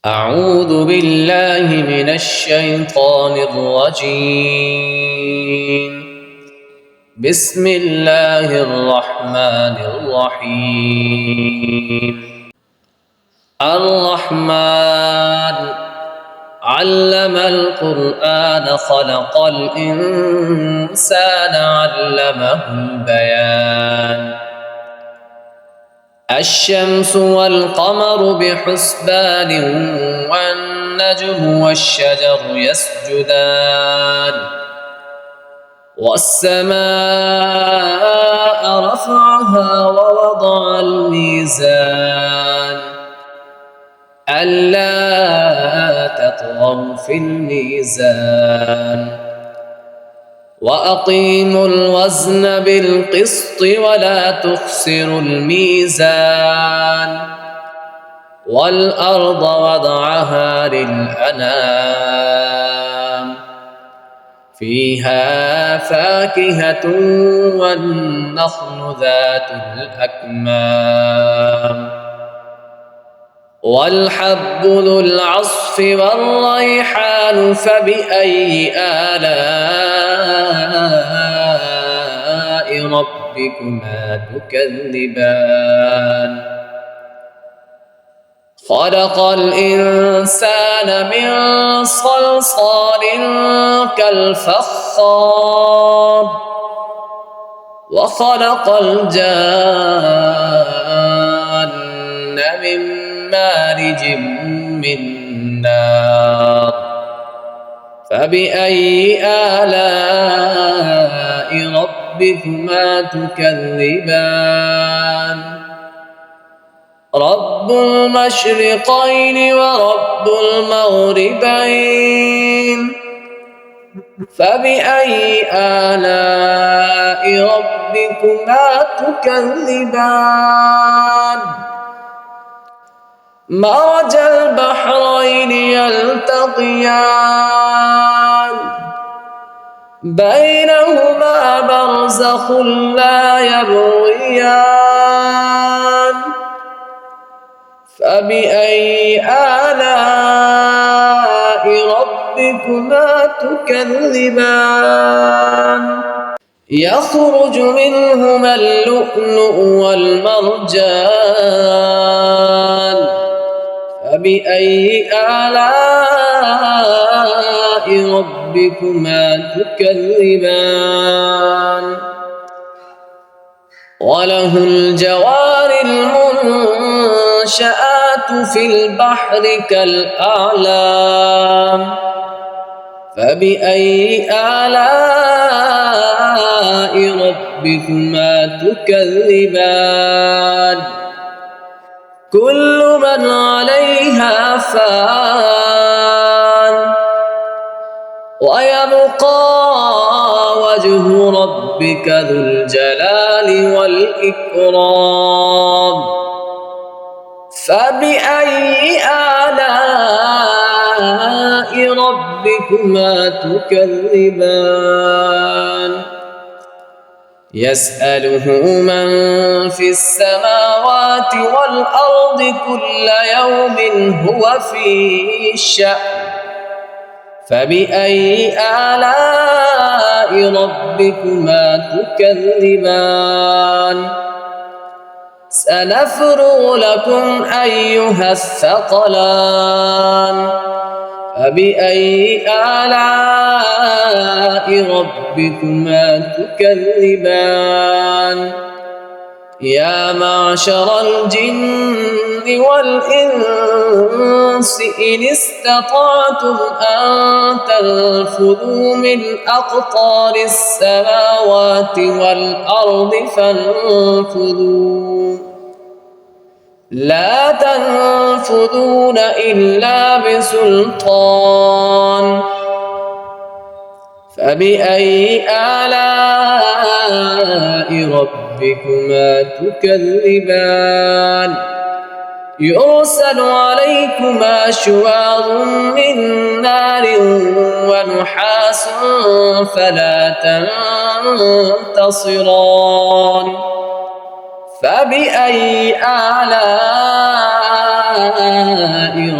أعوذ بالله من الشيطان الرجيم. بسم الله الرحمن الرحيم. الرحمن علم القرآن خلق الإنسان علمه البيان. الشمس والقمر بحسبان والنجم والشجر يسجدان والسماء رفعها ووضع الميزان ألا تطغوا في الميزان وأقيموا الوزن بالقسط ولا تخسروا الميزان والأرض وضعها للأنام فيها فاكهة والنخل ذات الأكمام والحب ذو العصف والريحان فبأي آلاء ربكما تكذبان خلق الإنسان من صلصال كالفخار وخلق الجان من مارج من نار فبأي آلاء ربكما تكذبان رب المشرقين ورب المغربين فبأي آلاء ربكما تكذبان مرج البحرين يلتقيان بينهما برزخ لا يبغيان فبأي آلاء ربكما تكذبان يخرج منهما اللؤلؤ والمرجان فبأي آلاء ربكما تكذبان وله الجوار المنشآت في البحر كالأعلام فبأي آلاء ربكما تكذبان كل من عليها فان ويبقى وجه ربك ذو الجلال والإكرام فبأي آلاء ربكما تكذبان يسأله من في السماوات والأرض كل يوم هو في شأن فبأي آلاء ربكما تكذبان سنفرغ لكم أيها الثقلان فبأي آلاء ربكما تكذبان يا معشر الجن والإنس إن استطعتم أن تنفذوا من أقطار السماوات والأرض فانفذوا لا تنفذون إلا بسلطان فبأي آلاء ربكما تكذبان يرسل عليكما شواظ من نار ونحاس فلا تنتصران فبأي آلاء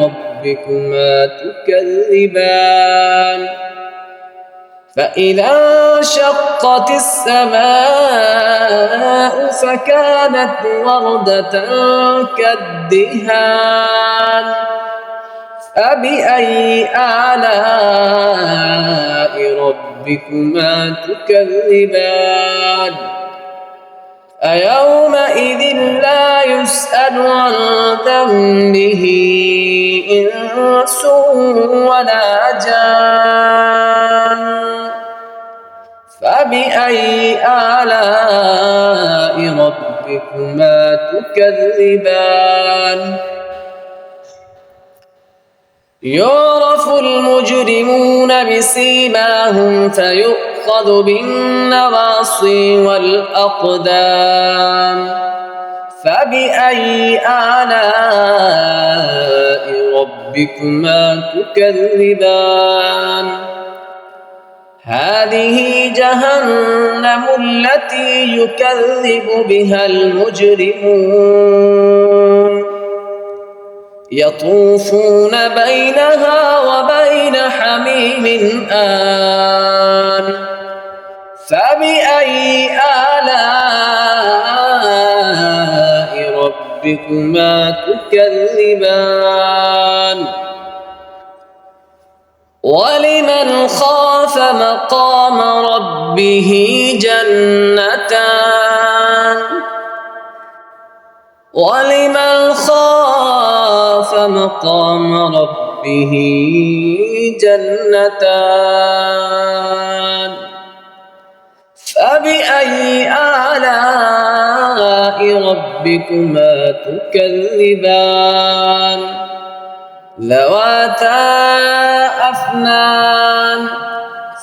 ربكما ربكما تكذبان فإذا انشقت السماء فكانت وردة كالدهان فبأي آلاء ربكما تكذبان أيومئذ لا يسأل عن ذنبه إنس ولا جان فبأي آلاء ربكما تكذبان يعرف المجرمون بسيماهم فيؤخذ بالنواصي والأقدام فبأي آلاء ربكما تكذبان هذه جهنم التي يكذب بها المجرمون يطوفون بينها وبين حميم آن فبأي آلاء ربكما تكذبان ولمن خاف مقام ربه جنتان ولمن خاف مقام ربه جنتان فبأي آلاء ربكما تكذبان ذواتا أفنان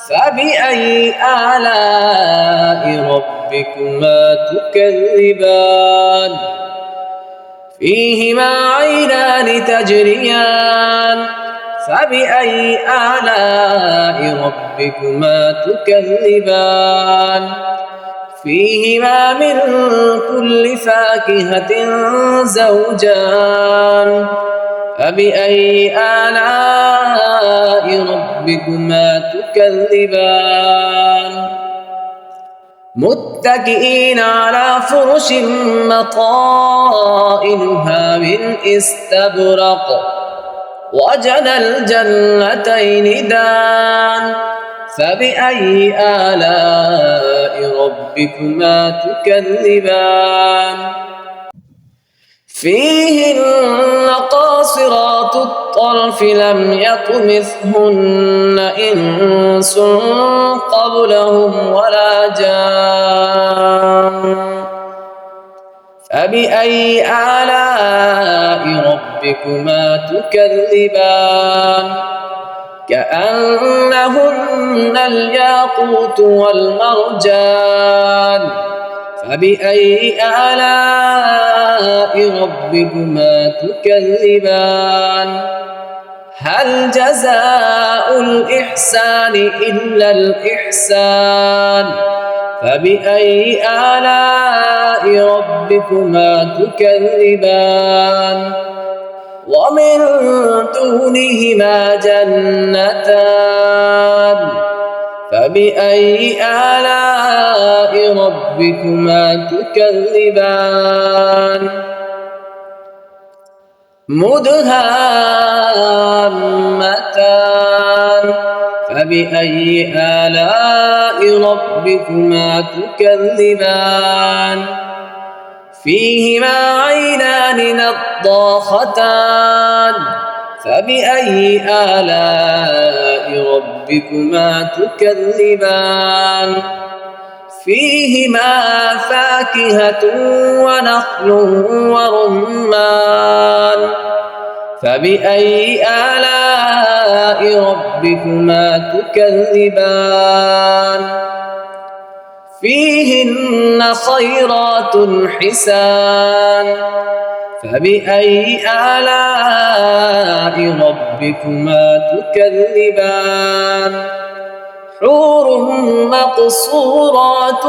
فبأي آلاء ربكما تكذبان فيهما عينان تجريان فبأي آلاء ربكما تكذبان فيهما من كل فاكهة زوجان فبأي آلاء ربكما تكذبان متكئين على فرش مطائنها من استبرق وجنى الجنتين دان فبأي آلاء ربكما تكذبان فيهن قاصرات الطرف لم يطمثهن إنس قبلهم ولا جان فبأي آلاء ربكما تكذبان كأنهن الياقوت والمرجان فبأي آلاء ربكما تكذبان هل جزاء الإحسان إلا الإحسان فبأي آلاء ربكما تكذبان ومن دونهما جنتان فبأي آلاء ربكما تكذبان مدهامتان فبأي آلاء ربكما تكذبان فيهما عينان نضاختان فبأي آلاء ربكما تكذبان فيهما فاكهة ونخل ورمان فبأي آلاء ربكما تكذبان فيهن خيرات حسان فبأي آلاء ربكما تكذبان حور مقصورات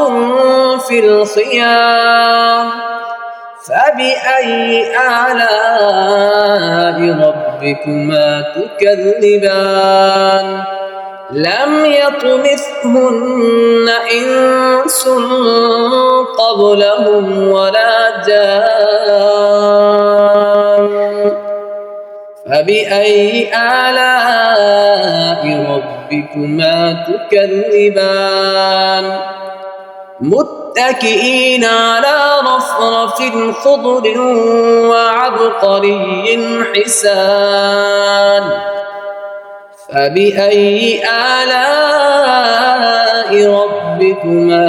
في الخيام فبأي آلاء ربكما تكذبان لم يطمثهن إنس قبلهم ولا جان فبأي آلاء ربكما تكذبان متكئين على رفرف خضر وعبقري حسان فبأي آلاء ربكما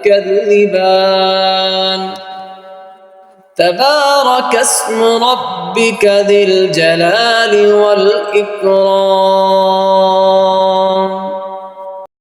تكذبان تبارك اسم ربك ذي الجلال والإكرام